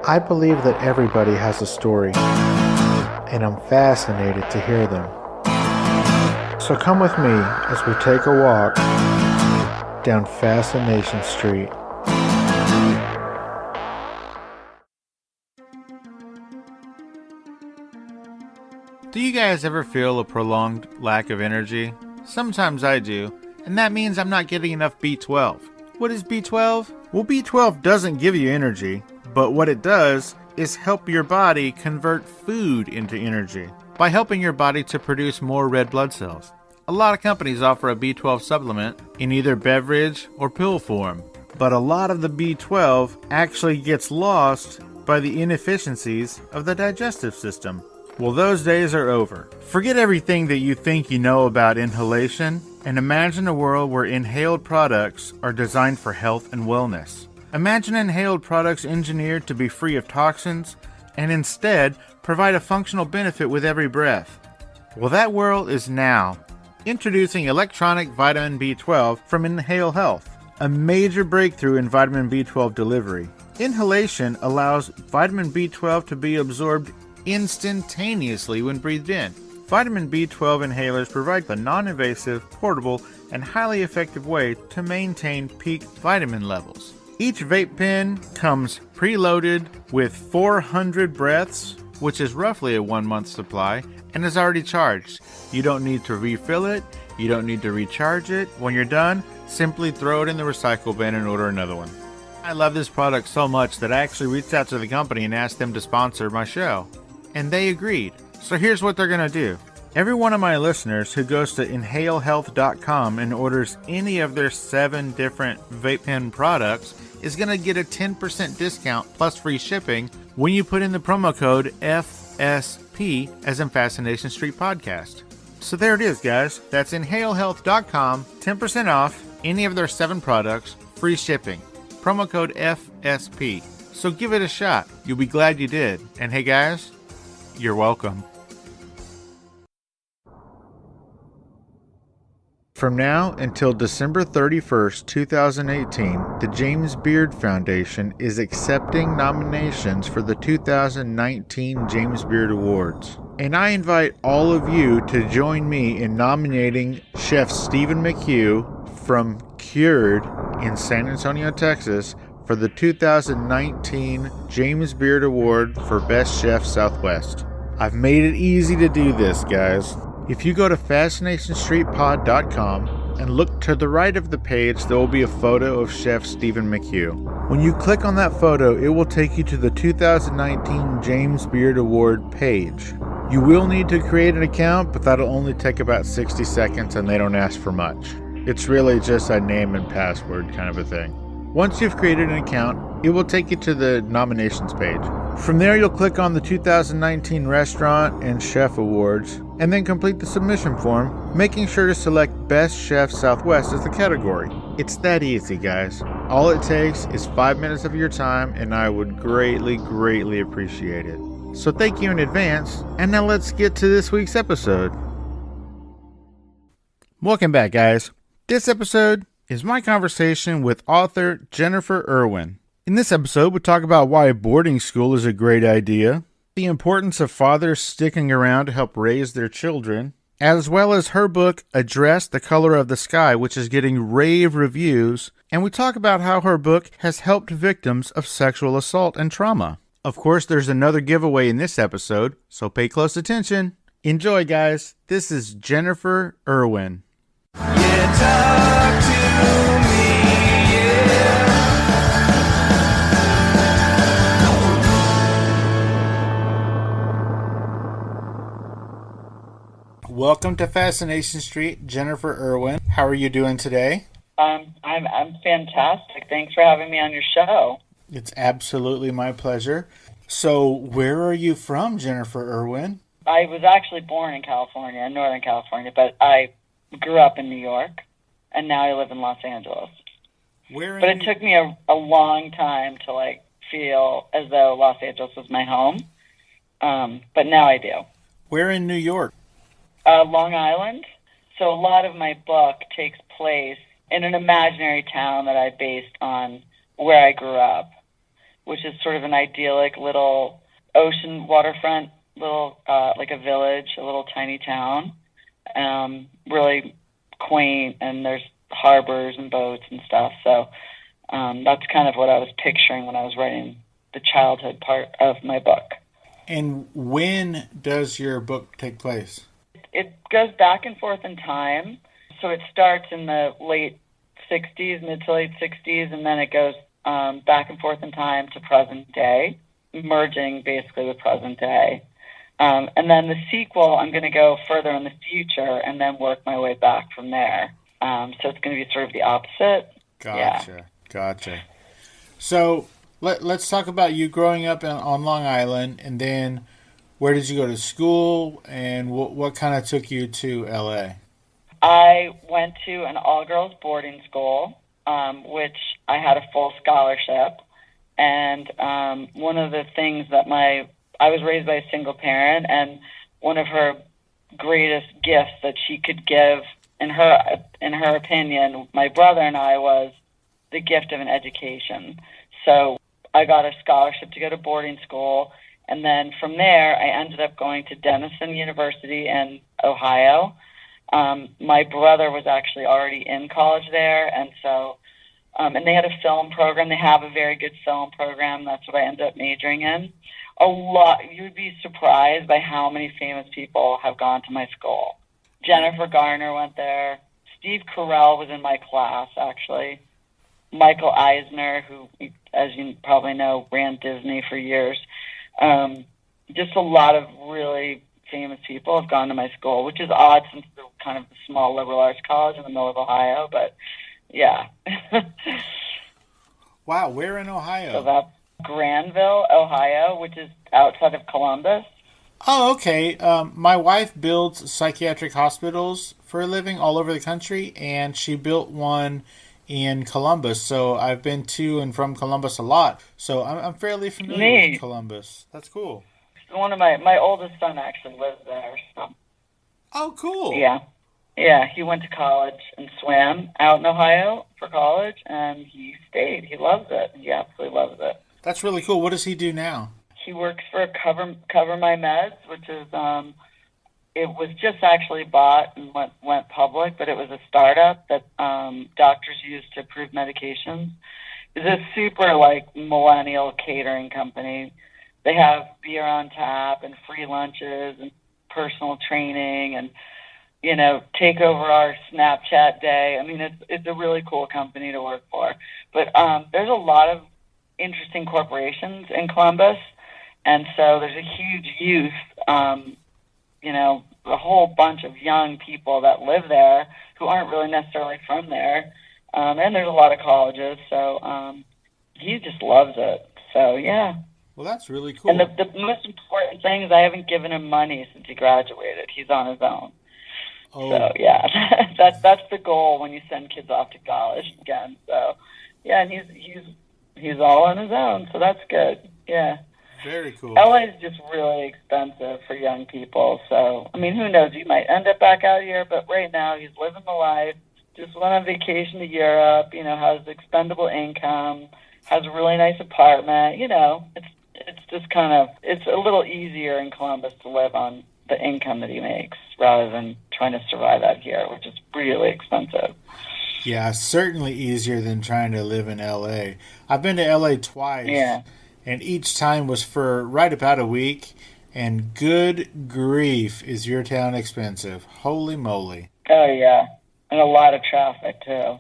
I believe that everybody has a story, and I'm fascinated to hear them. So come with me as we take a walk down Fascination Street. Do you guys ever feel a prolonged lack of energy? Sometimes I do, and that means I'm not getting enough B12. What is B12? Well, B12 doesn't give you energy, but what it does is help your body convert food into energy by helping your body to produce more red blood cells. A lot of companies offer a B12 supplement in either beverage or pill form, but a lot of the B12 actually gets lost by the inefficiencies of the digestive system. Well, those days are over. Forget everything that you think you know about inhalation and imagine a world where inhaled products are designed for health and wellness. Imagine inhaled products engineered to be free of toxins and instead provide a functional benefit with every breath. Well, that world is now. Introducing electronic vitamin B12 from Inhale Health, a major breakthrough in vitamin B12 delivery. Inhalation allows vitamin B12 to be absorbed instantaneously when breathed in. Vitamin B12 inhalers provide a non-invasive, portable, and highly effective way to maintain peak vitamin levels. Each vape pen comes preloaded with 400 breaths, which is roughly a 1-month supply, and is already charged. You don't need to refill it, you don't need to recharge it. When you're done, simply throw it in the recycle bin and order another one. I love this product so much that I actually reached out to the company and asked them to sponsor my show. And they agreed. So here's what they're going to do. Every one of my listeners who goes to inhalehealth.com and orders any of their 7 different vape pen products is going to get a 10% discount plus free shipping when you put in the promo code FSP as in Fascination Street Podcast. So there it is, guys. That's inhalehealth.com, 10% off any of their 7 products, free shipping. Promo code FSP. So give it a shot. You'll be glad you did. And hey, guys, you're welcome. From now until December 31st, 2018, the James Beard Foundation is accepting nominations for the 2019 James Beard Awards. And I invite all of you to join me in nominating Chef Stephen McHugh from Cured in San Antonio, Texas, for the 2019 James Beard Award for Best Chef Southwest. I've made it easy to do this, guys. If you go to FascinationStreetPod.com and look to the right of the page, there will be a photo of Chef Stephen McHugh. When you click on that photo, it will take you to the 2019 James Beard Award page. You will need to create an account, but that'll only take about 60 seconds and they don't ask for much. It's really just a name and password kind of a thing. Once you've created an account, it will take you to the nominations page. From there, you'll click on the 2019 Restaurant and Chef Awards, and then complete the submission form, making sure to select Best Chef Southwest as the category. It's that easy, guys. All it takes is 5 minutes of your time, and I would greatly, greatly appreciate it. So thank you in advance, and now let's get to this week's episode. Welcome back, guys. This episode is my conversation with author Jennifer Irwin. In this episode, we talk about why boarding school is a great idea, the importance of fathers sticking around to help raise their children, as well as her book, Address the Color of the Sky, which is getting rave reviews, and we talk about how her book has helped victims of sexual assault and trauma. Of course, there's another giveaway in this episode, so pay close attention. Enjoy, guys. This is Jennifer Irwin. Yeah, talk to me, yeah. Welcome to Fascination Street, Jennifer Irwin. How are you doing today? I'm fantastic. Thanks for having me on your show. It's absolutely my pleasure. So, where are you from, Jennifer Irwin? I was actually born in California, in Northern California, but I grew up in New York, and now I live in Los Angeles. But it took me a long time to feel as though Los Angeles was my home. But now I do. Where in New York? Long Island. So a lot of my book takes place in an imaginary town that I based on where I grew up. which is sort of an idyllic little ocean waterfront, little like a village, a little tiny town, really quaint, and there's harbors and boats and stuff. So that's kind of what I was picturing when I was writing the childhood part of my book. And when does your book take place? It goes back and forth in time. So it starts in the late 60s, mid to late 60s, and then it goes back and forth in time to present day, merging basically with present day. And then the sequel, I'm going to go further in the future and then work my way back from there. So it's going to be sort of the opposite. Gotcha. So let's talk about you growing up on Long Island, and then where did you go to school, and what kind of took you to L.A.? I went to an all-girls boarding school, which I had a full scholarship. And one of the things that I was raised by a single parent, and one of her greatest gifts that she could give, in her opinion, my brother and I, was the gift of an education. So I got a scholarship to go to boarding school, and then from there I ended up going to Denison University in Ohio. My brother was actually already in college there, and so and they had a film program. They have a very good film program. That's what I ended up majoring in. You would be surprised by how many famous people have gone to my school. Jennifer Garner went there. Steve Carell was in my class, actually. Michael Eisner, who, as you probably know, ran Disney for years. Just a lot of really famous people have gone to my school, which is odd since it's kind of a small liberal arts college in the middle of Ohio, but yeah. Wow, where in Ohio? So that's Granville, Ohio, which is outside of Columbus. Oh, okay. My wife builds psychiatric hospitals for a living all over the country, and she built one in Columbus. So I've been to and from Columbus a lot. So I'm fairly familiar with Columbus. That's cool. One of my oldest son actually lives there. So. Oh, cool. Yeah, he went to college and swam out in Ohio for college, and he stayed. He loves it. He absolutely loves it. That's really cool. What does he do now? He works for Cover My Meds, which is it was just actually bought and went public, but it was a startup that doctors use to approve medications. It's a super millennial catering company. They have beer on tap and free lunches and personal training and take over our Snapchat day. I mean, it's a really cool company to work for. But there's a lot of interesting corporations in Columbus, and so there's a huge youth, a whole bunch of young people that live there who aren't really necessarily from there. And there's a lot of colleges, so he just loves it. So, yeah. Well, that's really cool. And the most important thing is I haven't given him money since he graduated. He's on his own. Oh. So, yeah, that's the goal when you send kids off to college again. So, yeah, and he's all on his own, so that's good. Yeah. Very cool. LA is just really expensive for young people. So, I mean, who knows? He might end up back out here, but right now he's living the life. Just went on vacation to Europe, has expendable income, has a really nice apartment. It's just it's a little easier in Columbus to live on the income that he makes rather than trying to survive out here, which is really expensive. Yeah, certainly easier than trying to live in L.A. I've been to L.A. twice. Yeah. And each time was for right about a week. And good grief, is your town expensive. Holy moly. Oh, yeah. And a lot of traffic, too.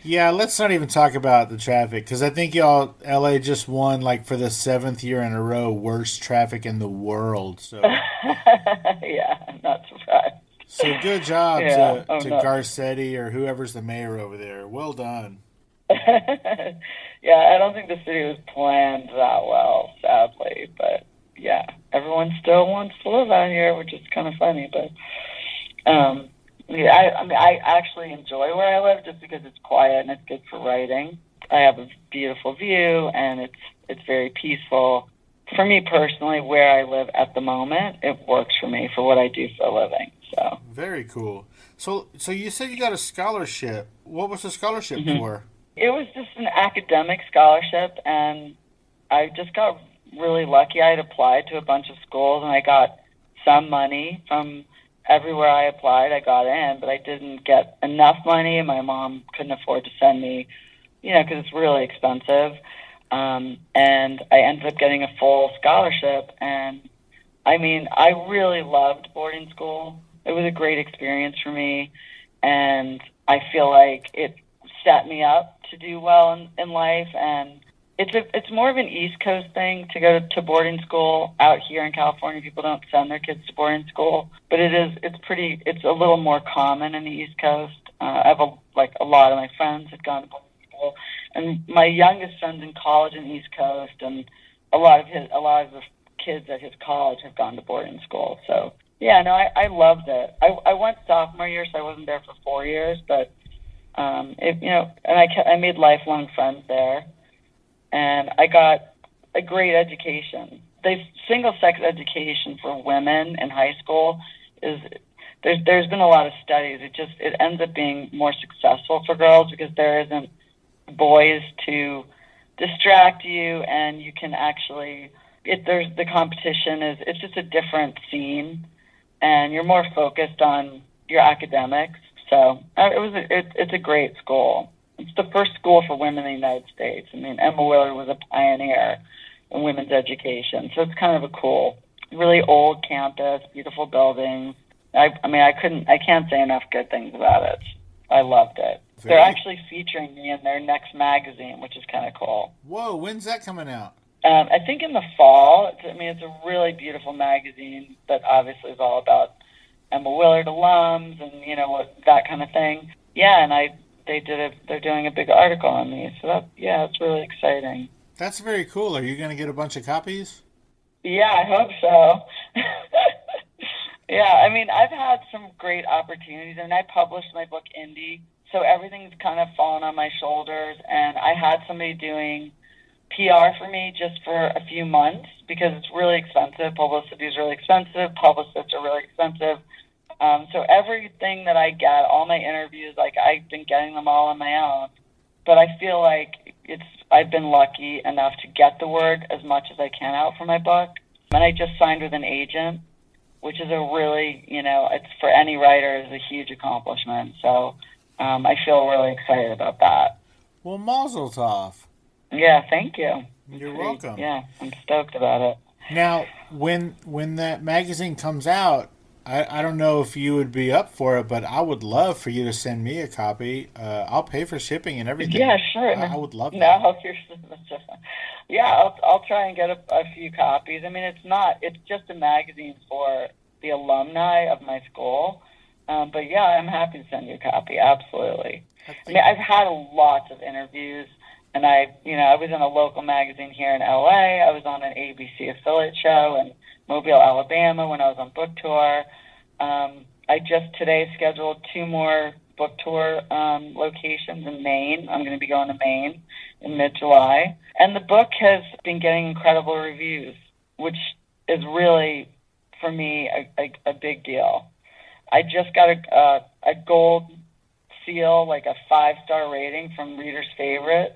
Yeah, let's not even talk about the traffic, because I think L.A. just won, for the 7th year in a row, worst traffic in the world. So yeah, I'm not surprised. So good job to Garcetti or whoever's the mayor over there. Well done. Yeah, I don't think the city was planned that well, sadly. But, yeah, everyone still wants to live out here, which is kind of funny. But, I actually enjoy where I live just because it's quiet and it's good for writing. I have a beautiful view, and it's very peaceful. For me personally, where I live at the moment, it works for me for what I do for a living. So very cool. So you said you got a scholarship. What was the scholarship for? It was just an academic scholarship, and I just got really lucky. I had applied to a bunch of schools, and I got some money from everywhere I applied. I got in, but I didn't get enough money, and my mom couldn't afford to send me, because it's really expensive. And I ended up getting a full scholarship, and I really loved boarding school. It was a great experience for me, and I feel like it set me up to do well in life. And it's more of an East Coast thing to go to boarding school. Out here in California, people don't send their kids to boarding school, but it's a little more common in the East Coast. I have a lot of my friends have gone to boarding school, and my youngest son's in college in the East Coast, and a lot of the kids at his college have gone to boarding school. So yeah, no, I loved it. I went sophomore year, so I wasn't there for 4 years, but and I made lifelong friends there, and I got a great education. The single-sex education for women in high school there's been a lot of studies. It ends up being more successful for girls because there isn't boys to distract you, and you can actually the competition it's just a different scene, and you're more focused on your academics. So it's a great school. It's the first school for women in the United States. Emma Willard was a pioneer in women's education, so it's kind of a cool, really old campus, beautiful buildings. I can't say enough good things about it. I loved it. They're actually featuring me in their next magazine, which is kind of cool. Whoa, when's that coming out? I think in the fall. It's a really beautiful magazine that obviously is all about Emma Willard alums and that kind of thing. Yeah, and they're doing a big article on me, so it's really exciting. That's very cool. Are you going to get a bunch of copies? Yeah, I hope so. Yeah, I've had some great opportunities, and I published my book Indie, so everything's kind of fallen on my shoulders, and I had somebody doing PR for me just for a few months because it's really expensive. Publicity is really expensive. Publicists are really expensive. So everything that I get, all my interviews, I've been getting them all on my own. But I feel like I've been lucky enough to get the word as much as I can out for my book. And I just signed with an agent, which is a really, it's for any writer is a huge accomplishment. So I feel really excited about that. Well, mazel tov. Yeah, thank you. You're welcome. Yeah, I'm stoked about it. Now, when that magazine comes out, I don't know if you would be up for it, but I would love for you to send me a copy. I'll pay for shipping and everything. Yeah, sure. I would love that. No, I'll try and get a few copies. It's just a magazine for the alumni of my school. But yeah, I'm happy to send you a copy. Absolutely. I've had lots of interviews, and I was in a local magazine here in LA. I was on an ABC affiliate show in Mobile, Alabama when I was on book tour. I just today scheduled 2 more book tour locations in Maine. I'm going to be going to Maine in mid-July. And the book has been getting incredible reviews, which is really, for me, a big deal. I just got a gold seal, like a 5-star rating from Reader's Favorite,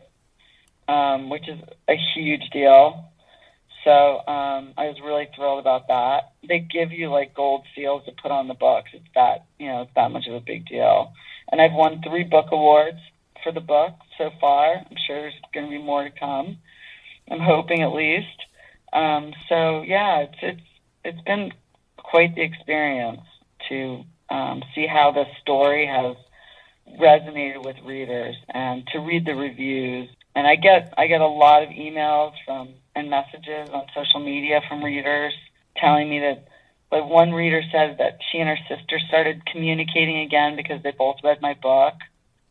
which is a huge deal. So I was really thrilled about that. They give you gold seals to put on the books. It's that much of a big deal. And I've won 3 book awards for the book so far. I'm sure there's going to be more to come. I'm hoping at least. So yeah, it's been quite the experience to see how the story has resonated with readers and to read the reviews. And I get a lot of emails and messages on social media from readers telling me that, one reader said that she and her sister started communicating again because they both read my book.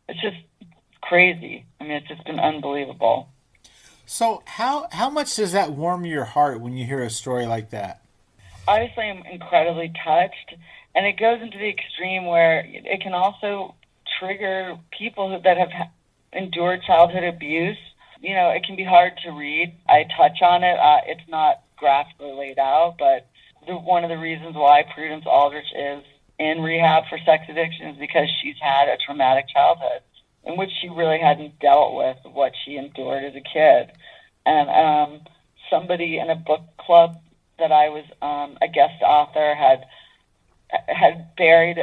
It's just crazy. It's just been unbelievable. So how much does that warm your heart when you hear a story like that? Obviously, I'm incredibly touched, and it goes into the extreme where it can also trigger people that have endured childhood abuse. It can be hard to read. I touch on it. It's not graphically laid out, but one of the reasons why Prudence Aldrich is in rehab for sex addiction is because she's had a traumatic childhood in which she really hadn't dealt with what she endured as a kid. And somebody in a book club that I was a guest author had buried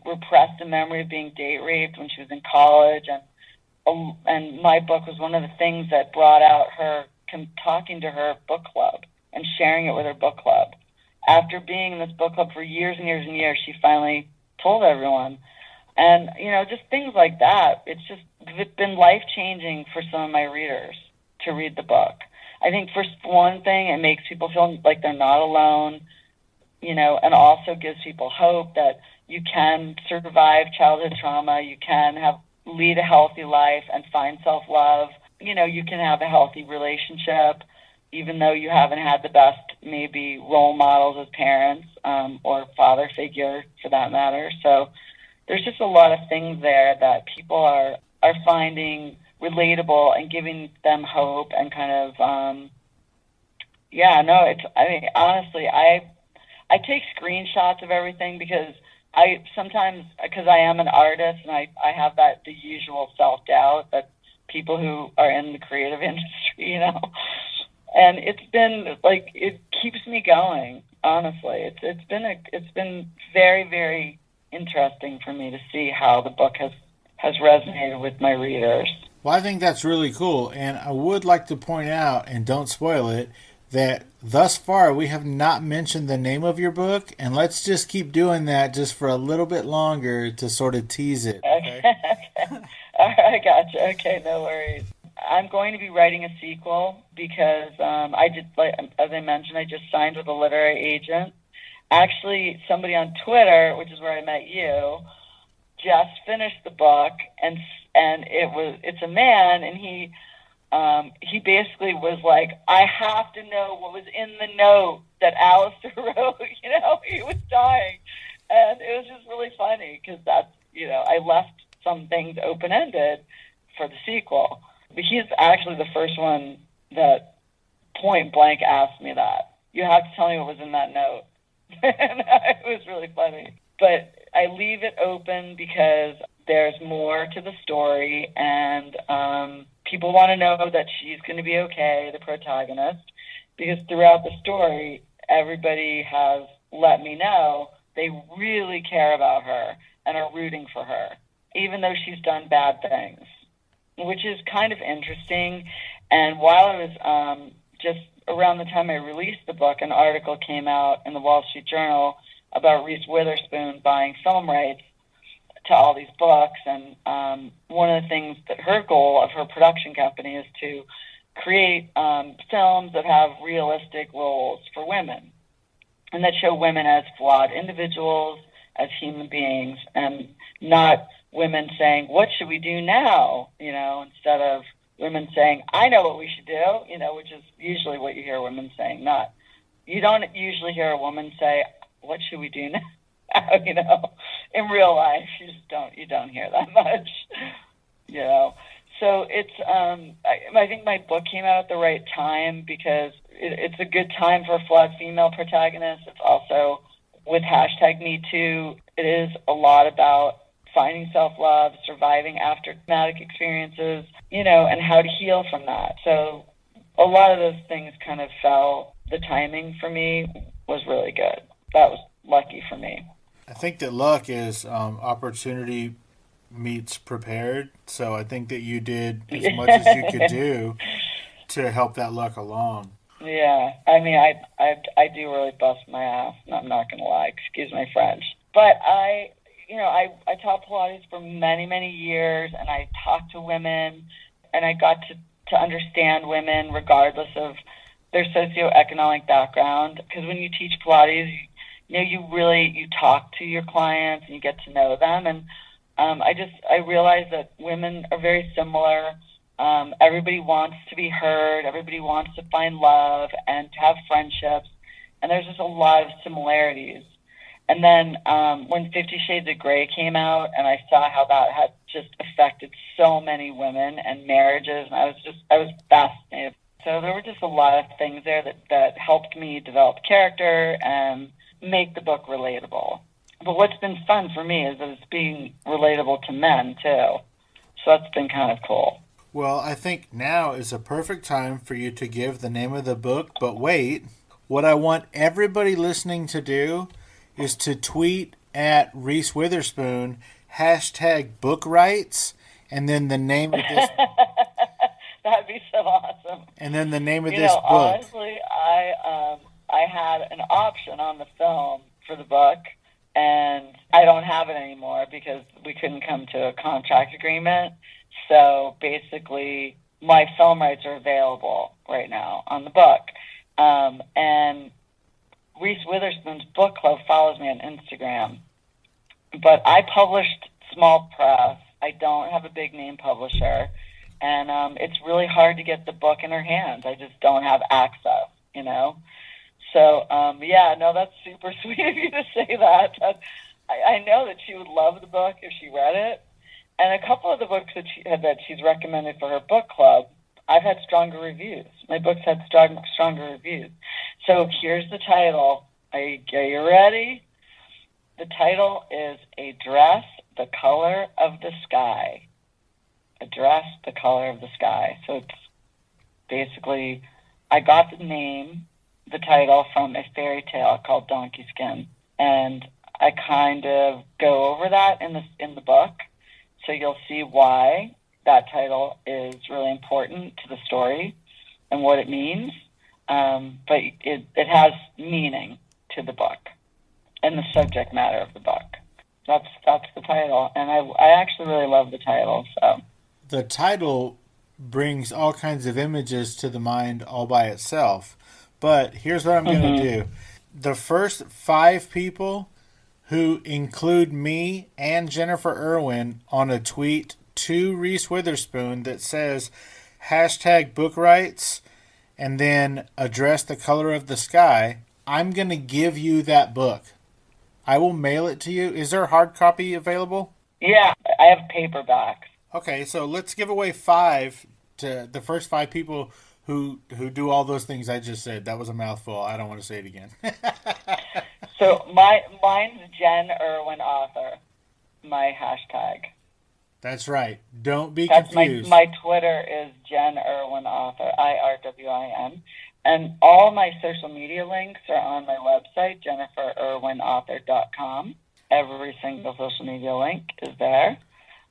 repressed a memory of being date raped when she was in college, and my book was one of the things that brought out her talking to her book club and sharing it with her book club. After being in this book club for years and years and years, she finally told everyone. And, just things like that. It's been life-changing for some of my readers to read the book. I think for one thing, it makes people feel like they're not alone, and also gives people hope that you can survive childhood trauma, you can lead a healthy life and find self-love. You can have a healthy relationship, even though you haven't had the best, maybe, role models as parents, or father figure, for that matter. So there's just a lot of things there that people are finding relatable and giving them hope and kind of, honestly, I take screenshots of everything because I am an artist and I have the usual self-doubt that people who are in the creative industry, and it's been it keeps me going, honestly. It's been very, very interesting for me to see how the book has resonated with my readers. Well, I think that's really cool, and I would like to point out, and don't spoil it, that thus far we have not mentioned the name of your book, and let's just keep doing that just for a little bit longer to sort of tease it. Okay. All right, gotcha. Okay, no worries. I'm going to be writing a sequel because as I mentioned, I just signed with a literary agent. Actually, somebody on Twitter, which is where I met you, just finished the book, and it's a man, and he basically was like, I have to know what was in the note that Alistair wrote. He was dying, and it was just really funny because that's I left some things open-ended for the sequel, but he's actually the first one that point blank asked me that. You have to tell me what was in that note. And it was really funny. But I leave it open because there's more to the story, and people want to know that she's going to be okay, the protagonist, because throughout the story, everybody has let me know they really care about her and are rooting for her, even though she's done bad things, which is kind of interesting. And while I was just around the time I released the book, an article came out in the Wall Street Journal about Reese Witherspoon buying film rights to all these books. And one of the things that her goal of her production company is to create films that have realistic roles for women and that show women as flawed individuals, as human beings, and not women saying, what should we do now? Instead of women saying, I know what we should do, which is usually what you hear women saying. You don't usually hear a woman say, what should we do now? In real life, you don't hear that much, So it's, I think my book came out at the right time because it's a good time for a flawed female protagonist. It's also, with #MeToo, it is a lot about finding self-love, surviving after traumatic experiences, and how to heal from that. So a lot of those things kind of fell. The timing for me was really good. That was lucky for me. I think that luck is opportunity meets prepared. So I think that you did as much as you could do to help that luck along. Yeah, I mean, I do really bust my ass. I'm not going to lie. Excuse my French. But I taught Pilates for many, many years, and I talked to women, and I got to understand women regardless of their socioeconomic background. Because when you teach Pilates, you talk to your clients and you get to know them. And I realized that women are very similar. Everybody wants to be heard. Everybody wants to find love and to have friendships. And there's just a lot of similarities. And then when 50 Shades of Grey came out, and I saw how that had just affected so many women and marriages, and I was fascinated. So there were just a lot of things there that helped me develop character and make the book relatable. But what's been fun for me is that it's being relatable to men, too. So that's been kind of cool. Well, I think now is a perfect time for you to give the name of the book, but wait. What I want everybody listening to do is to tweet at Reese Witherspoon, #book rights, and then the name of this. That'd be so awesome. And then the name of this book. Honestly, I had an option on the film for the book, and I don't have it anymore because we couldn't come to a contract agreement. So basically, my film rights are available right now on the book. And Reese Witherspoon's book club follows me on Instagram. But I published small press. I don't have a big name publisher. And it's really hard to get the book in her hands. I just don't have access, you know? So, that's super sweet of you to say that. I know that she would love the book if she read it. And a couple of the books that she's recommended for her book club, I've had stronger reviews. My books had stronger reviews. So here's the title. Are you ready? The title is A Dress, the Color of the Sky. A Dress, the Color of the Sky. So it's basically, I got the title from a fairy tale called Donkey Skin. And I kind of go over that in the book. So you'll see why that title is really important to the story and what it means. But it has meaning to the book and the subject matter of the book. That's the title. And I actually really love the title. So the title brings all kinds of images to the mind all by itself. But here's what I'm going to do. The first 5 people who include me and Jennifer Irwin on a tweet to Reese Witherspoon that says #book rights and then address the color of the sky, I'm going to give you that book. I will mail it to you. Is there a hard copy available? Yeah, I have paperbacks. Okay, so let's give away 5 to the first 5 people who do all those things I just said. That was a mouthful. I don't want to say it again. So mine's Jen Irwin author, my hashtag. That's right. Don't be That's confused. My Twitter is Jen Irwin author, IRWIN. And all my social media links are on my website, jenniferirwinauthor.com. Every single social media link is there.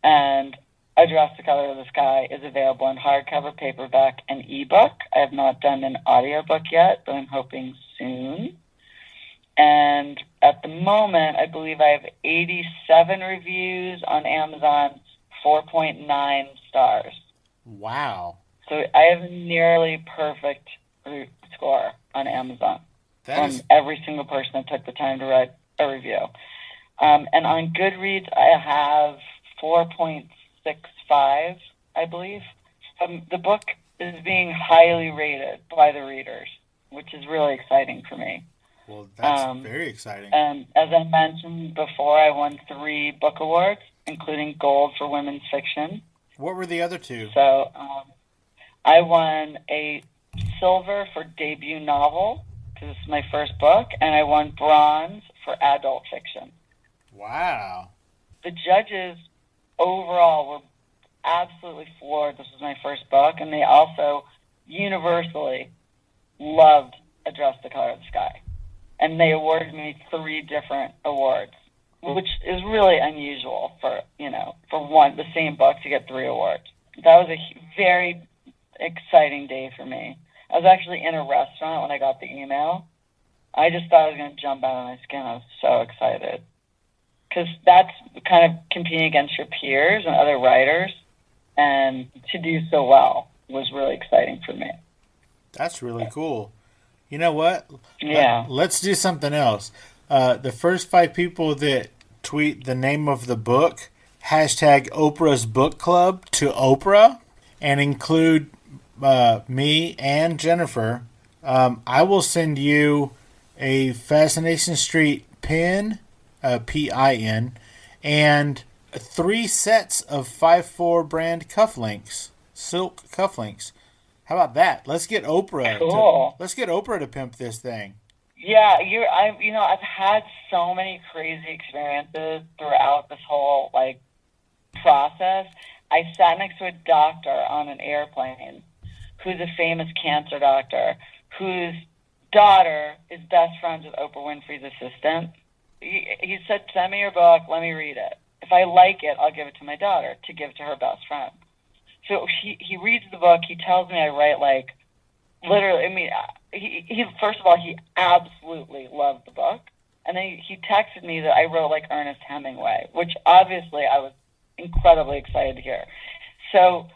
And Address the Color of the Sky is available in hardcover, paperback, and ebook. I have not done an audiobook yet, but I'm hoping soon. And at the moment, I believe I have 87 reviews on Amazon, 4.9 stars. Wow. So I have a nearly perfect score on Amazon from every single person that took the time to write a review. And on Goodreads, I have 4.65, I believe. The book is being highly rated by the readers, which is really exciting for me. Well, that's very exciting. And as I mentioned before, I won 3 book awards, including gold for women's fiction. What were the other 2? So I won a silver for debut novel, because it's my first book, and I won bronze for adult fiction. Wow. The judges overall were absolutely floored. This was my first book, and they also universally loved Address the Color of the Sky. And they awarded me 3 different awards, which is really unusual for the same book to get 3 awards. That was a very exciting day for me. I was actually in a restaurant when I got the email. I just thought I was going to jump out of my skin. I was so excited. Because that's kind of competing against your peers and other writers, and to do so well was really exciting for me. That's really cool. You know what? Yeah. Let's do something else. The first 5 people that tweet the name of the book, #Oprah's Book Club to Oprah, and include me and Jennifer, I will send you a Fascination Street pin, PIN, and 3 sets of 5-4 brand cufflinks, silk cufflinks. How about that? Let's get Oprah. Cool. Let's get Oprah to pimp this thing. Yeah, I've had so many crazy experiences throughout this whole process I sat next to a doctor on an airplane who's a famous cancer doctor whose daughter is best friends with Oprah Winfrey's assistant. He said, send me your book, let me read it. If I like it, I'll give it to my daughter to give to her best friend. So he reads the book. He tells me I write like literally. I mean, he first of all, he absolutely loved the book, and then he texted me that I wrote like Ernest Hemingway, which obviously I was incredibly excited to hear. So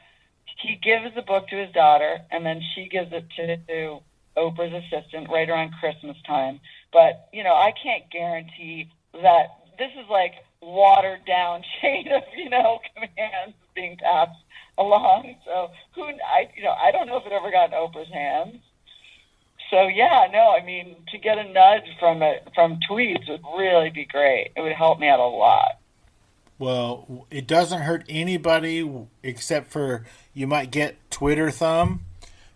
he gives the book to his daughter, and then she gives it to Oprah's assistant right around Christmas time. But I can't guarantee that this is like watered down chain of commands being passed along. So I don't know if it ever got in Oprah's hands. So yeah, no, I mean, to get a nudge from tweets would really be great. It would help me out a lot. Well, it doesn't hurt anybody except for you might get Twitter thumb,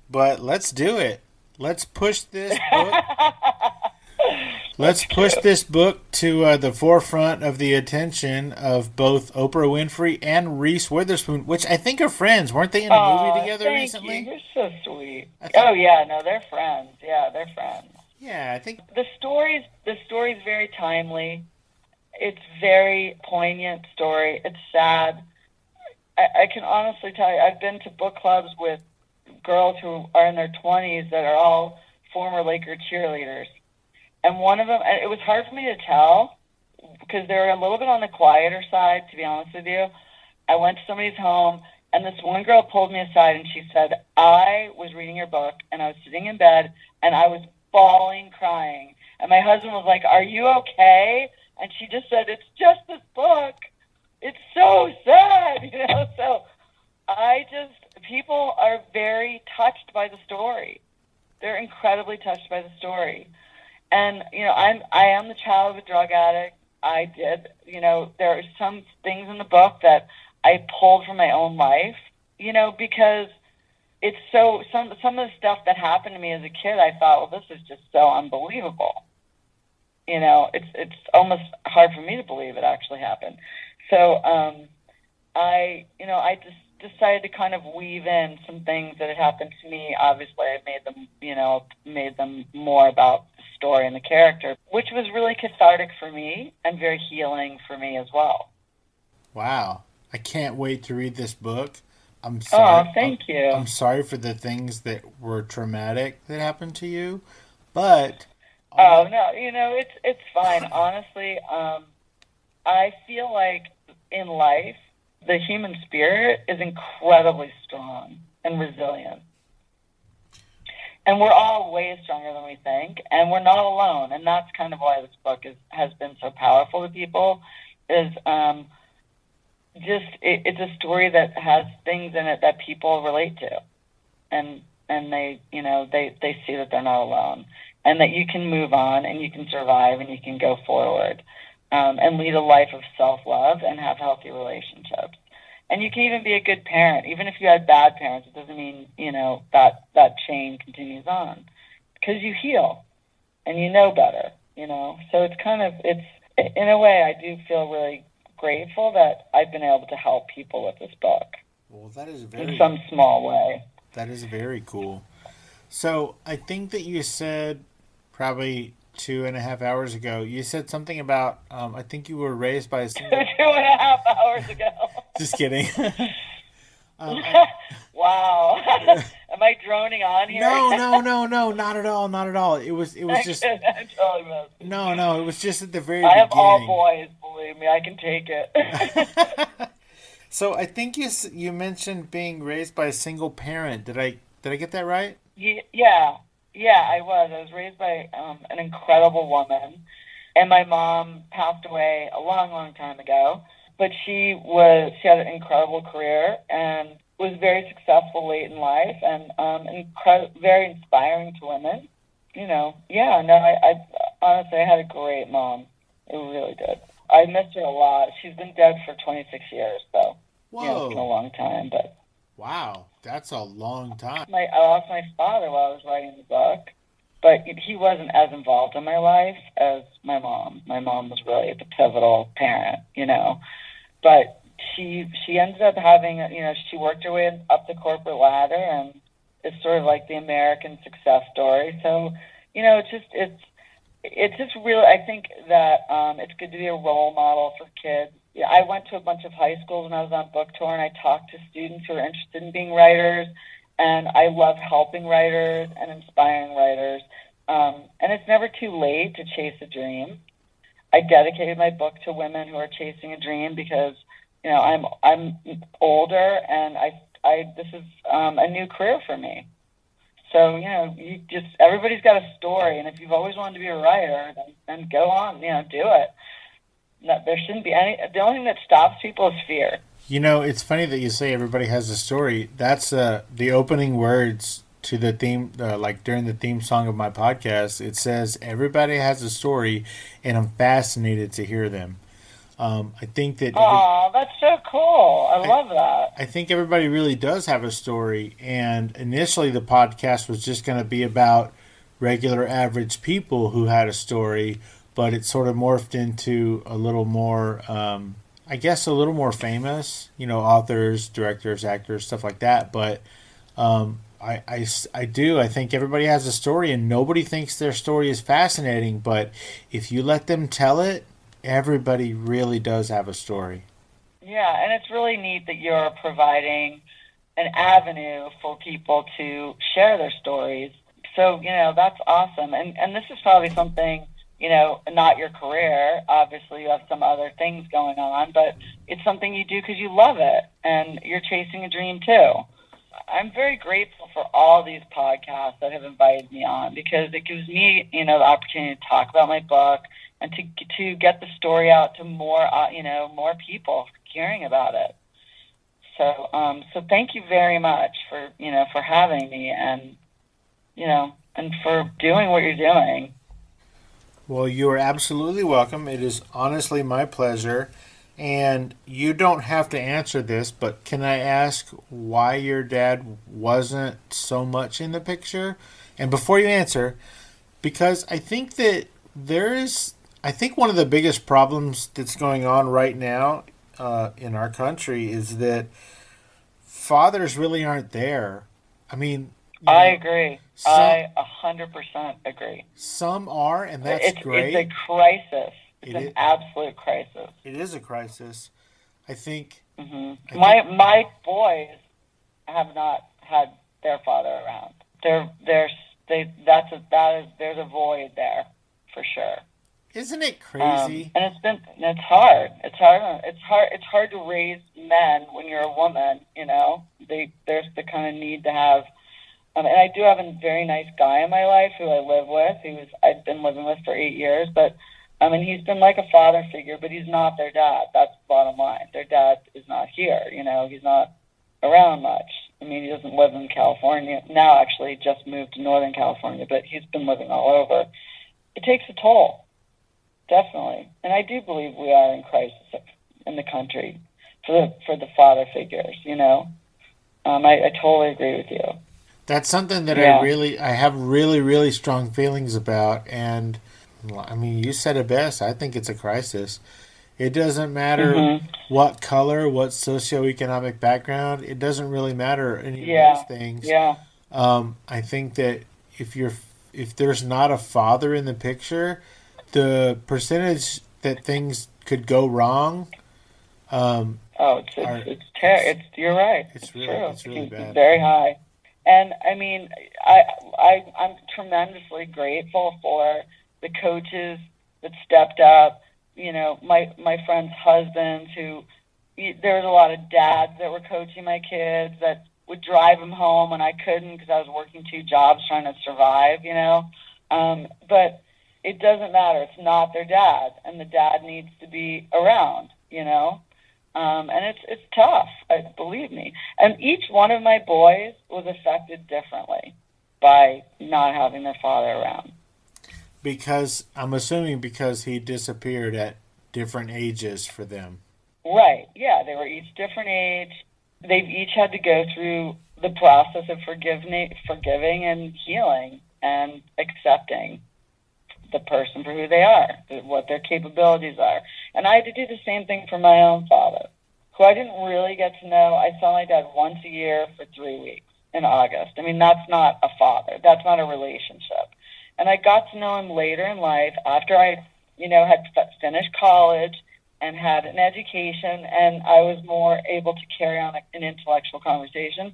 but let's do it. Let's push this book. Let's push this book to the forefront of the attention of both Oprah Winfrey and Reese Witherspoon, which I think are friends. Weren't they in a movie together recently? You. You're so sweet. Oh yeah, no, they're friends. Yeah, they're friends. Yeah, I think the story's very timely. It's very poignant story. It's sad. I can honestly tell you, I've been to book clubs with girls who are in their 20s that are all former Laker cheerleaders. And one of them, and it was hard for me to tell because they were a little bit on the quieter side, to be honest with you. I went to somebody's home, and this one girl pulled me aside, and she said, I was reading your book, and I was sitting in bed, and I was bawling, crying. And my husband was like, are you okay? And she just said, it's just this book. It's so sad, So people are very touched by the story. They're incredibly touched by the story. And, I am the child of a drug addict. There are some things in the book that I pulled from my own life, because it's some of the stuff that happened to me as a kid, I thought, well, this is just so unbelievable. It's almost hard for me to believe it actually happened. So, I just decided to kind of weave in some things that had happened to me. Obviously, I made them more about the story and the character, which was really cathartic for me and very healing for me as well. Wow. I can't wait to read this book. I'm sorry. Oh, thank you. I'm sorry for the things that were traumatic that happened to you, but... Oh, no, it's fine. Honestly, I feel like in life, the human spirit is incredibly strong and resilient. And we're all way stronger than we think, and we're not alone. And that's kind of why this book has been so powerful to people, is it's a story that has things in it that people relate to. And they see that they're not alone, and that you can move on and you can survive and you can go forward. And lead a life of self-love and have healthy relationships. And you can even be a good parent. Even if you had bad parents, it doesn't mean, that chain continues on. Because you heal and you know better, So it's in a way, I do feel really grateful that I've been able to help people with this book. Well, that is in some small way. That is very cool. So I think that you said probably 2.5 hours ago, you said something about, I think you were raised by a single... 2.5 hours ago. Just kidding. Wow. Am I droning on here? No, not at all. It was just... I'm totally messed. No, it was just at the very beginning. I have beginning. all boys, believe me, I can take it. So I think you mentioned being raised by a single parent. Did I get that right? Yeah, I was. I was raised by an incredible woman, and my mom passed away a long, long time ago. But she had an incredible career and was very successful late in life, and very inspiring to women. I honestly had a great mom. It really did. I missed her a lot. She's been dead for 26 years, so it's been a long time, but. Wow, that's a long time. I lost my father while I was writing the book, but he wasn't as involved in my life as my mom. My mom was really the pivotal parent, But she ended up having, she worked her way up the corporate ladder, and it's sort of like the American success story. So, it's just really, I think that it's good to be a role model for kids. Yeah, I went to a bunch of high schools when I was on book tour, and I talked to students who are interested in being writers, and I love helping writers and inspiring writers. And it's never too late to chase a dream. I dedicated my book to women who are chasing a dream because, I'm older, and this is a new career for me. So, everybody's got a story, and if you've always wanted to be a writer, then go on, do it. No, there shouldn't be the only thing that stops people is fear. It's funny that you say everybody has a story. That's the opening words to the theme, like during the theme song of my podcast. It says, everybody has a story, and I'm fascinated to hear them. I think that... Oh, that's so cool. I love that. I think everybody really does have a story, and initially the podcast was just going to be about regular average people who had a story, but it sort of morphed into a little more, a little more famous, authors, directors, actors, stuff like that. But I think everybody has a story, and nobody thinks their story is fascinating, but if you let them tell it, everybody really does have a story. Yeah, and it's really neat that you're providing an avenue for people to share their stories. So, that's awesome. And this is probably something, not your career. Obviously, you have some other things going on, but it's something you do because you love it, and you're chasing a dream too. I'm very grateful for all these podcasts that have invited me on, because it gives me, the opportunity to talk about my book and to get the story out to more, more people hearing about it. So thank you very much for, for having me, and, and for doing what you're doing. Well, you are absolutely welcome. It is honestly my pleasure. And you don't have to answer this, but can I ask why your dad wasn't so much in the picture? And before you answer, because I think that one of the biggest problems that's going on right now in our country is that fathers really aren't there. I mean, I agree. I 100% agree. Some are, and that's great. It's a crisis. It's an absolute crisis. It is a crisis. I think. Mm-hmm. My boys have not had their father around. There's a void there for sure. Isn't it crazy? And it's hard. It's hard to raise men when you're a woman. There's the kind of need to have. And I do have a very nice guy in my life who I live with. I've been living with for 8 years, but. He's been like a father figure, but he's not their dad. That's the bottom line. Their dad is not here. He's not around much. He doesn't live in California. Now, actually, just moved to Northern California, but he's been living all over. It takes a toll, definitely. And I do believe we are in crisis in the country for the father figures, I totally agree with you. That's something that I have really, really strong feelings about, and you said it best. I think it's a crisis. It doesn't matter what color, what socioeconomic background. It doesn't really matter any of those things. Yeah. I think that if there's not a father in the picture, the percentage that things could go wrong. You're right. It's really bad. Very high. And I'm tremendously grateful for the coaches that stepped up, my friends' husbands there was a lot of dads that were coaching my kids that would drive them home when I couldn't because I was working 2 jobs trying to survive, but it doesn't matter. It's not their dad, and the dad needs to be around, and it's tough, believe me. And each one of my boys was affected differently by not having their father around. Because I'm assuming he disappeared at different ages for them. Right. Yeah, they were each different age. They've each had to go through the process of forgiving and healing and accepting the person for who they are, what their capabilities are. And I had to do the same thing for my own father. who I didn't really get to know. I saw my dad once a year for 3 weeks in August. I mean, that's not a father. That's not a relationship. And I got to know him later in life after I, had finished college and had an education, and I was more able to carry on an intellectual conversation.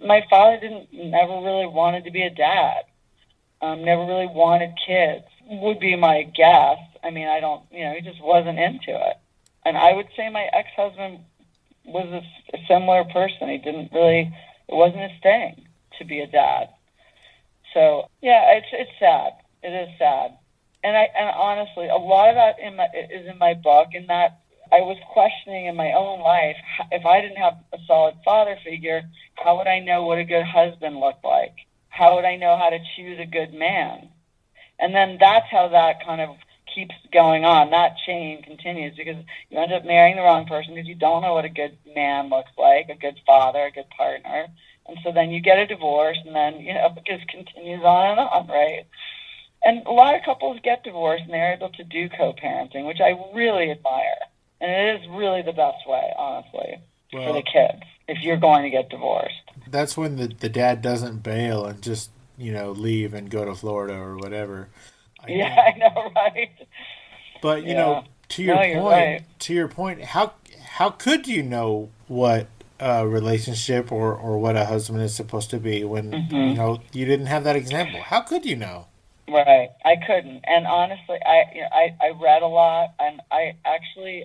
My father never really wanted to be a dad. Never really wanted kids, would be my guess. I mean, I don't, he just wasn't into it. And I would say my ex-husband was a similar person. It wasn't his thing to be a dad. So, yeah, it's sad. It is sad. And honestly, a lot of that is in my book, in that I was questioning in my own life, if I didn't have a solid father figure, how would I know what a good husband looked like? How would I know how to choose a good man? And then that's how that kind of keeps going on. That chain continues, because you end up marrying the wrong person because you don't know what a good man looks like, a good father, a good partner. And so then you get a divorce, and then, it just continues on and on, right? And a lot of couples get divorced, and they're able to do co-parenting, which I really admire. And it is really the best way, honestly, for the kids, if you're going to get divorced. That's when the dad doesn't bail and just, leave and go to Florida or whatever. I know, right? But, to your point, how could you know what a relationship or what a husband is supposed to be when, you didn't have that example? How could you know? Right, I couldn't, and honestly, I read a lot, and I actually,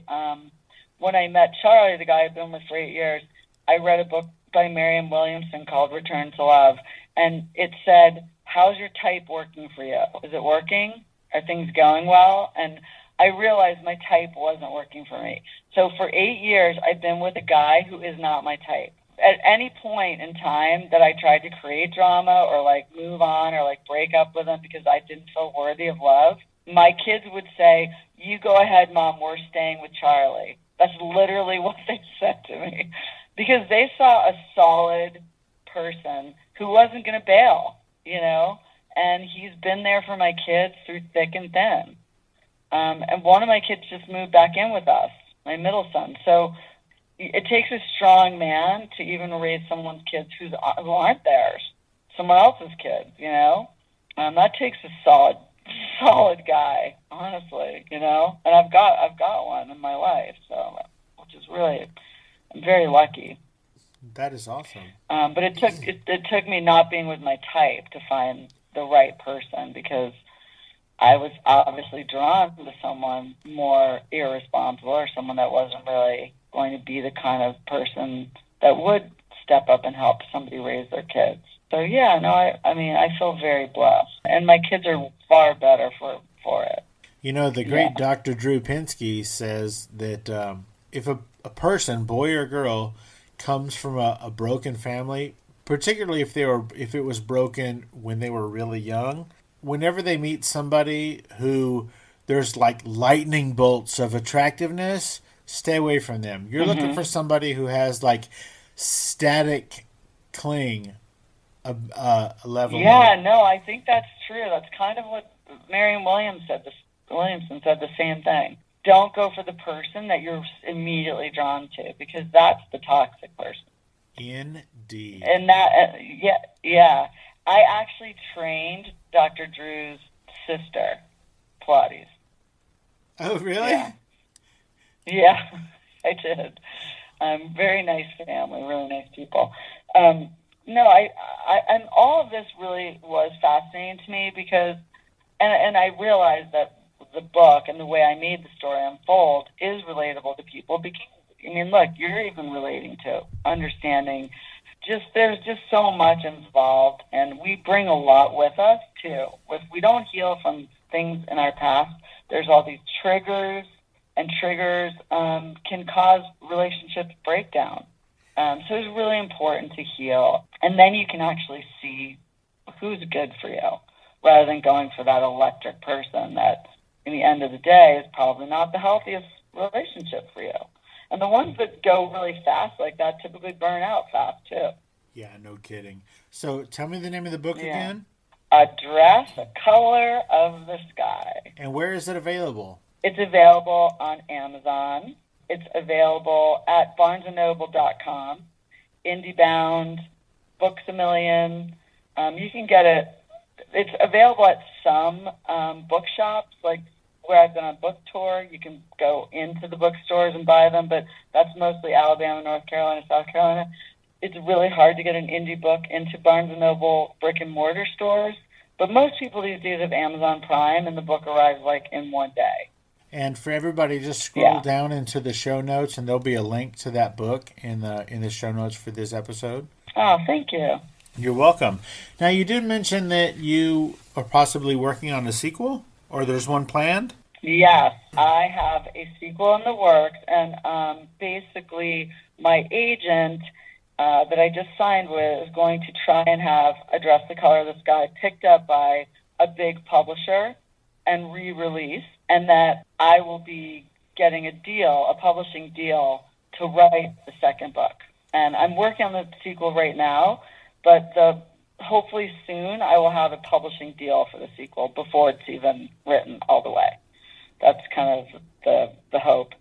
when I met Charlie, the guy I've been with for 8 years, I read a book by Marianne Williamson called Return to Love, and it said, "How's your type working for you? Is it working? Are things going well?" And I realized my type wasn't working for me. So for 8 years, I've been with a guy who is not my type. At any point in time that I tried to create drama or move on or break up with him because I didn't feel worthy of love, my kids would say, "You go ahead, Mom, we're staying with Charlie." That's literally what they said to me, because they saw a solid person who wasn't going to bail, and he's been there for my kids through thick and thin. And one of my kids just moved back in with us, my middle son. So it takes a strong man to even raise someone's kids who aren't theirs, someone else's kids, that takes a solid guy, honestly, and I've got one in my life, so, which is really, I'm very lucky. That is awesome. But it took me not being with my type to find the right person, because I was obviously drawn to someone more irresponsible, or someone that wasn't really going to be the kind of person that would step up and help somebody raise their kids. So yeah, no, I feel very blessed, and my kids are far better for it. The great Dr. Drew Pinsky says that if a person, boy or girl, comes from a broken family, particularly if it was broken when they were really young, whenever they meet somebody who there's lightning bolts of attractiveness, stay away from them. You're looking for somebody who has static cling level. Yeah, no, I think that's true. That's kind of what Marianne Williamson said the same thing. Don't go for the person that you're immediately drawn to, because that's the toxic person. Indeed. And that, yeah. I actually trained Dr. Drew's sister, Pilates. Oh, really? Yeah, I did. Very nice family, really nice people. No, and all of this really was fascinating to me, because, and I realized that the book and the way I made the story unfold is relatable to people, because, look, you're even relating to understanding. There's just so much involved, and we bring a lot with us too. We don't heal from things in our past. There's all these triggers, and triggers can cause relationship breakdown. So it's really important to heal, and then you can actually see who's good for you, rather than going for that electric person that, in the end of the day, is probably not the healthiest relationship for you. And the ones that go really fast like that typically burn out fast, too. Yeah, no kidding. So tell me the name of the book again. A Dress, A Color of the Sky. And where is it available? It's available on Amazon. it's available at barnesandnoble.com, IndieBound, Books A Million. You can get it. It's available at some bookshops, like where I've been on book tour. You can go into the bookstores and buy them, but that's mostly Alabama, North Carolina, South Carolina. It's really hard to get an indie book into Barnes & Noble brick-and-mortar stores, but most people these days have Amazon Prime, and the book arrives like in one day. And for everybody, just scroll down into the show notes, and there'll be a link to that book in the show notes for this episode. Oh, thank you. You're welcome. Now, you did mention that you are possibly working on a sequel, or there's one planned? Yes, I have a sequel in the works, and basically my agent that I just signed with is going to try and have Address the Color of the Sky picked up by a big publisher and re-released, and that I will be getting a publishing deal to write the second book. And I'm working on the sequel right now, but hopefully soon I will have a publishing deal for the sequel before it's even written all the way. That's kind of the hope.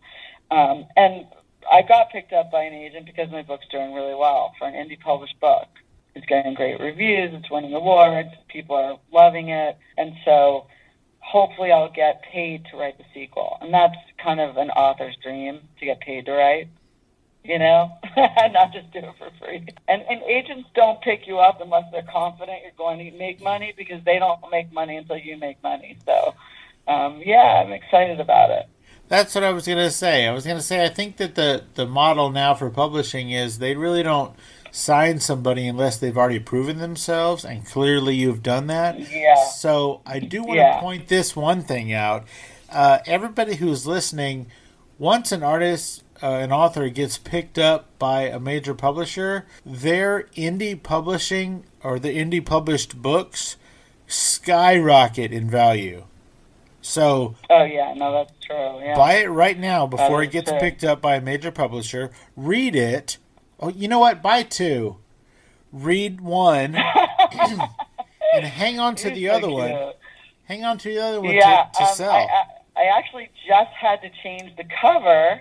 And I got picked up by an agent because my book's doing really well for an indie published book. It's getting great reviews, it's winning awards, people are loving it, and so hopefully I'll get paid to write the sequel. And that's kind of an author's dream, to get paid to write, not just do it for free. And agents don't pick you up unless they're confident you're going to make money, because they don't make money until you make money. So, I'm excited about it. That's what I was going to say. I think that the model now for publishing is they really don't sign somebody unless they've already proven themselves, and clearly you've done that. Yeah. So I do want to point this one thing out. Everybody who's listening, once an artist, an author gets picked up by a major publisher, their indie publishing or the indie published books skyrocket in value. So, that's true. Yeah. Buy it right now before it gets picked up by a major publisher. Read it. Oh, you know what? Buy two. Read one, and hang on to the other one. Hang on to the other one to sell. I actually just had to change the cover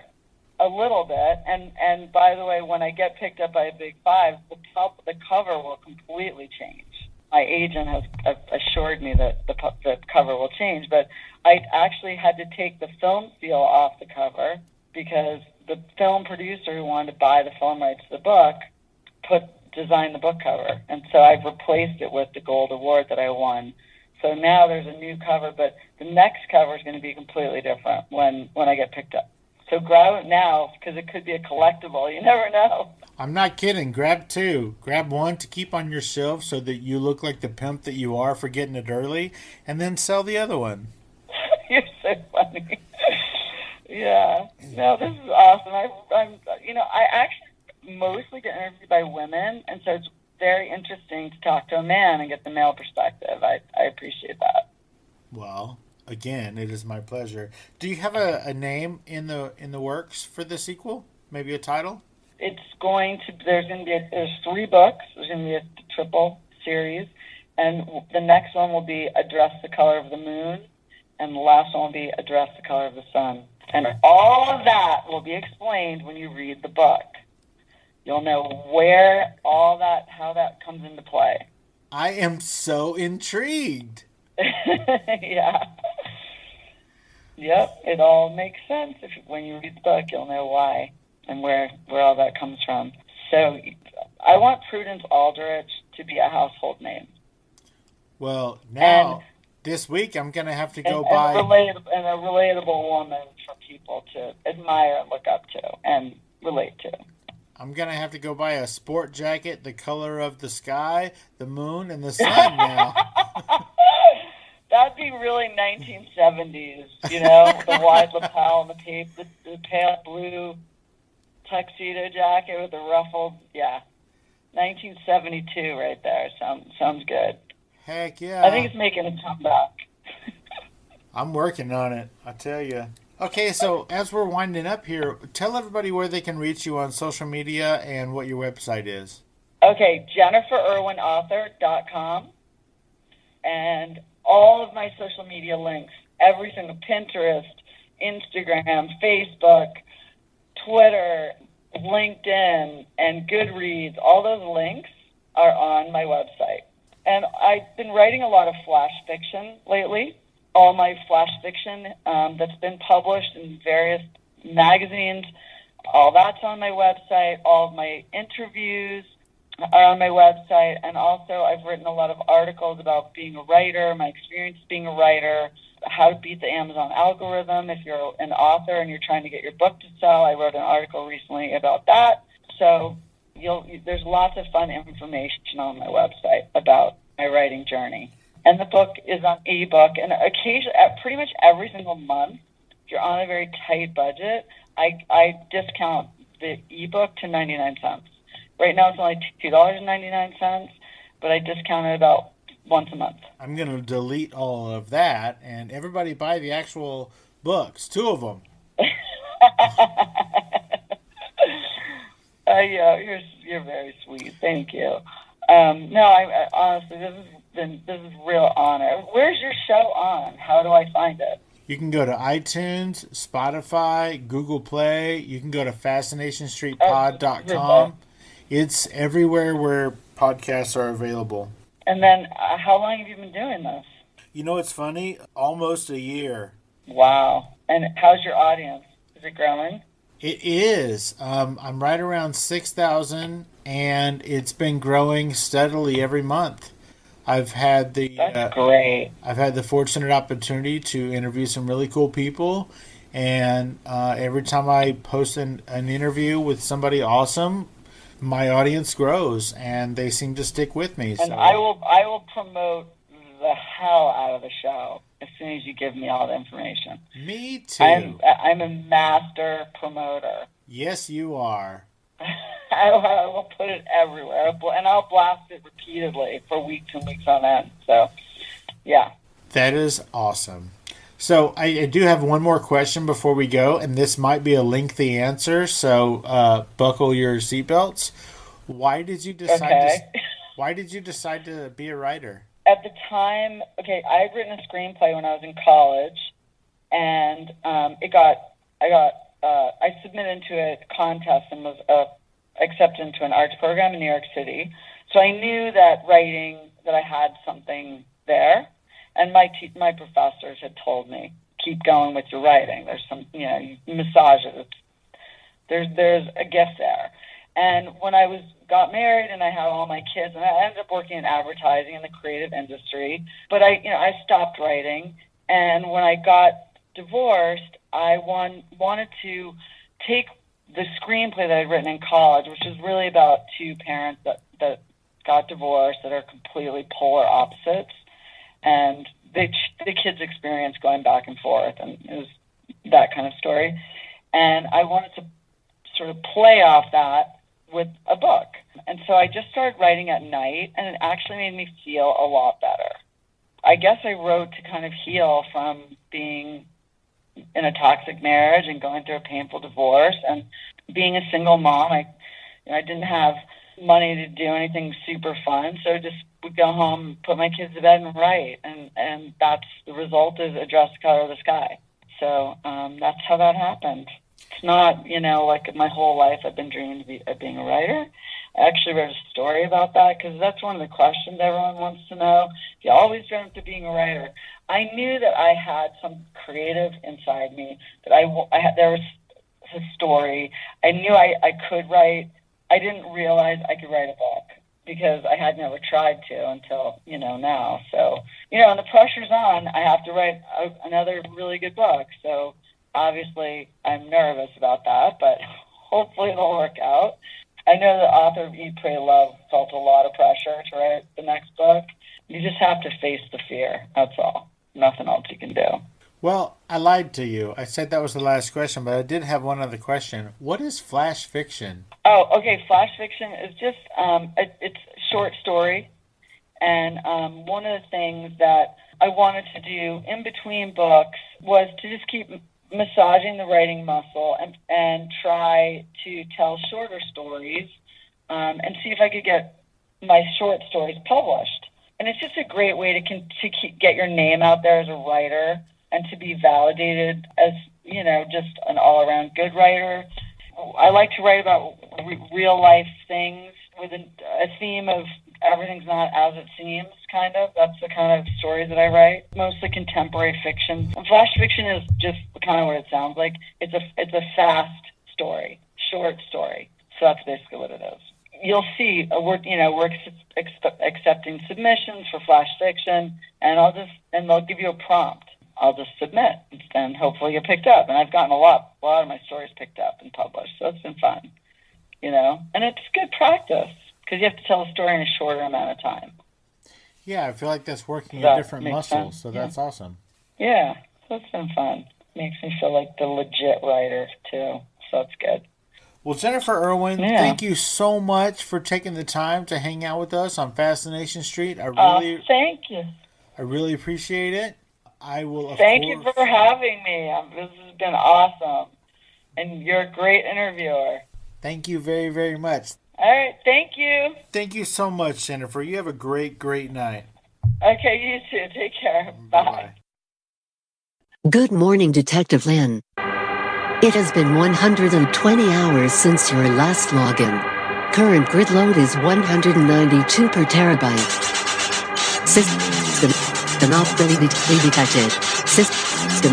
a little bit, and by the way, when I get picked up by a big five, the cover will completely change. My agent has assured me that the cover will change, but I actually had to take the film seal off the cover because the film producer who wanted to buy the film rights to the book designed the book cover. And so I've replaced it with the gold award that I won. So now there's a new cover, but the next cover is going to be completely different when I get picked up. So grab it now, because it could be a collectible. You never know. I'm not kidding. Grab two. Grab one to keep on your shelf so that you look like the pimp that you are for getting it early, and then sell the other one. You're so funny. Yeah. No, this is awesome. I actually mostly get interviewed by women, and so it's very interesting to talk to a man and get the male perspective. I appreciate that. Well, again, it is my pleasure. Do you have a name in the works for the sequel? Maybe a title? There's 3 books. There's going to be a triple series, and the next one will be Address the Color of the Moon, and the last one will be Address the Color of the Sun. And all of that will be explained when you read the book. You'll know how that comes into play. I am so intrigued. Yeah. Yep, it all makes sense. When you read the book, you'll know why and where all that comes from. So I want Prudence Aldrich to be a household name. Well, now, this week, I'm going to have to go buy... And a relatable woman for people to admire and look up to and relate to. I'm going to have to go buy a sport jacket, the color of the sky, the moon, and the sun now. That'd be really 1970s, the wide lapel and the pale blue tuxedo jacket with the ruffled, 1972 right there. Sounds good. Heck yeah. I think it's making a comeback. I'm working on it, I tell you. Okay, so as we're winding up here, tell everybody where they can reach you on social media and what your website is. Okay, JenniferIrwinAuthor.com, and all of my social media links, every single Pinterest, Instagram, Facebook, Twitter, LinkedIn, and Goodreads, all those links are on my website. And I've been writing a lot of flash fiction lately. All my flash fiction that's been published in various magazines, all that's on my website. All of my interviews are on my website. And also I've written a lot of articles about being a writer, my experience being a writer, how to beat the Amazon algorithm if you're an author and you're trying to get your book to sell. I wrote an article recently about that. So there's lots of fun information on my website about my writing journey. And the book is on ebook, and occasionally, pretty much every single month, if you're on a very tight budget, I discount the ebook to 99 cents. Right now it's only $2.99, but I discount it about once a month. I'm going to delete all of that, and everybody buy the actual books, 2 of them. You're very sweet. Thank you. I honestly, this is real honor. Where's your show on? How do I find it? You can go to iTunes, Spotify, Google Play. You can go to fascinationstreetpod.com. It's everywhere where podcasts are available. And then, how long have you been doing this? You know, it's funny. Almost a year. Wow. And how's your audience? Is it growing? It is. I'm right around 6,000, and it's been growing steadily every month. I've had the That's great. I've had the fortunate opportunity to interview some really cool people, and every time I post an interview with somebody awesome, my audience grows, and they seem to stick with me. And so I will promote the hell out of the show as soon as you give me all the information. Me too. I'm a master promoter. Yes, you are. I will put it everywhere, and I'll blast it repeatedly for weeks and weeks on end. So, yeah. That is awesome. So I do have one more question before we go, and this might be a lengthy answer, so buckle your seatbelts. Why did you decide Why did you decide to be a writer? At the time, I had written a screenplay when I was in college, and I submitted into a contest and was accepted into an arts program in New York City. So I knew that I had something there, and my professors had told me, keep going with your writing. There's some, you massage it. There's a gift there. And when I got married and I had all my kids, and I ended up working in advertising in the creative industry, but I stopped writing. And when I got divorced, I wanted to take the screenplay that I'd written in college, which is really about 2 parents that got divorced that are completely polar opposites, and the kids' experience going back and forth, and it was that kind of story. And I wanted to sort of play off that with a book. And so I just started writing at night, and it actually made me feel a lot better. I guess I wrote to kind of heal from being in a toxic marriage and going through a painful divorce and being a single mom. I didn't have money to do anything super fun, so I just would go home, put my kids to bed, and write. And that's the result is A Dress the Color of the Sky. So that's how that happened. It's not, like my whole life I've been dreaming of being a writer. I actually wrote a story about that because that's one of the questions everyone wants to know. You always dreamt of being a writer. I knew that I had some creative inside me, that there was a story. I knew I could write. I didn't realize I could write a book because I had never tried to until, now. So, and the pressure's on. I have to write another really good book. So obviously I'm nervous about that, but hopefully it'll work out. I know the author of Eat, Pray, Love felt a lot of pressure to write the next book. You just have to face the fear. That's all. Nothing else you can do. Well, I lied to you. I said that was the last question, but I did have one other question. What is flash fiction? Oh, okay. Flash fiction is just, it's short story. And one of the things that I wanted to do in between books was to just keep massaging the writing muscle and try to tell shorter stories and see if I could get my short stories published. And it's just a great way to get your name out there as a writer and to be validated as, just an all-around good writer. I like to write about real life things with a theme of everything's not as it seems, kind of. That's the kind of stories that I write. Mostly contemporary fiction. And flash fiction is just kind of what it sounds like. It's a fast story, short story. So that's basically what it is. You'll see we're accepting submissions for flash fiction, and they'll give you a prompt. I'll just submit and hopefully get picked up. And I've gotten a lot of my stories picked up and published, so it's been fun, And it's good practice because you have to tell a story in a shorter amount of time. Yeah, I feel like that's working a different muscle, so that's awesome. Yeah, so it's been fun. Makes me feel like the legit writer too, so it's good. Well, Jennifer Irwin, thank you so much for taking the time to hang out with us on Fascination Street. Thank you. I really appreciate it. I will. Thank you for having me. This has been awesome, and you're a great interviewer. Thank you very, very much. All right, thank you. Thank you so much, Jennifer. You have a great, great night. Okay, you too. Take care. Bye. Good morning, Detective Lynn. It has been 120 hours since your last login. Current grid load is 192 per terabyte. System anomaly detected. System.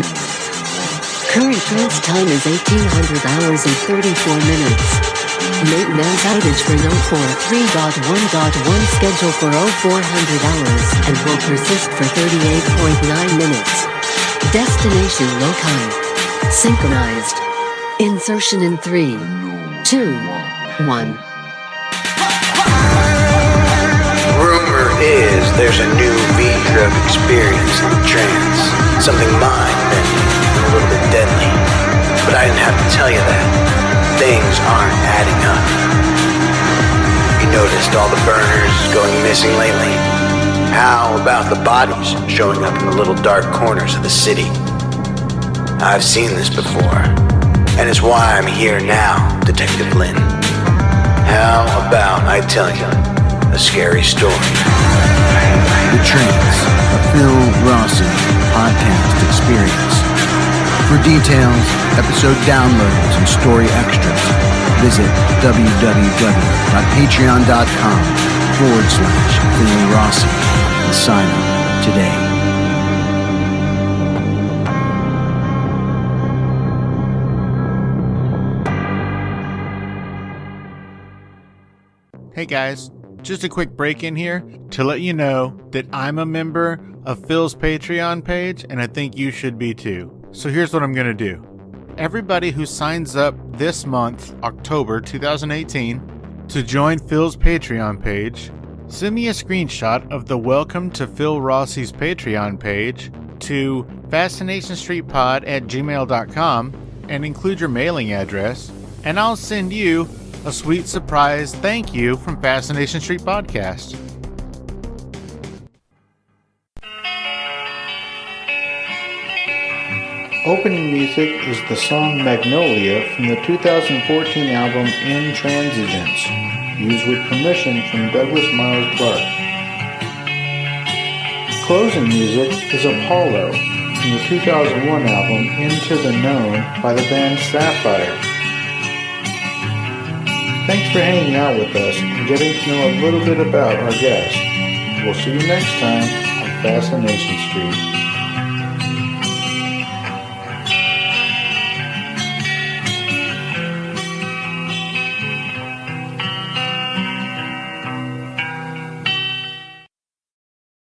Current trans time is 1800 hours and 34 minutes. Maintenance outage for node 3.1.1 scheduled for 0400 hours and will persist for 38.9 minutes. Destination locale. Synchronized. Insertion in 3, 2, 1. Rumor is there's a new V-drug experience in the trance. Something mind-bending and a little bit deadly. But I didn't have to tell you that. Things aren't adding up. You noticed all the burners going missing lately? How about the bodies showing up in the little dark corners of the city? I've seen this before, and it's why I'm here now, Detective Lynn. How about I tell you a scary story? The Trance, a Phil Rossi podcast experience. For details, episode downloads, and story extras, visit www.patreon.com/Phil Rossi and sign up today. Hey guys, just a quick break in here to let you know that I'm a member of Phil's Patreon page, and I think you should be too. So here's what I'm going to do. Everybody who signs up this month, October 2018, to join Phil's Patreon page, send me a screenshot of the Welcome to Phil Rossi's Patreon page to fascinationstreetpod@gmail.com and include your mailing address, and I'll send you a sweet surprise thank you from Fascination Street Podcast. Opening music is the song Magnolia from the 2014 album Intransigence, used with permission from Douglas Miles Clark. Closing music is Apollo from the 2001 album Into the Known by the band Sapphire. Thanks for hanging out with us and getting to know a little bit about our guest. We'll see you next time on Fascination Street.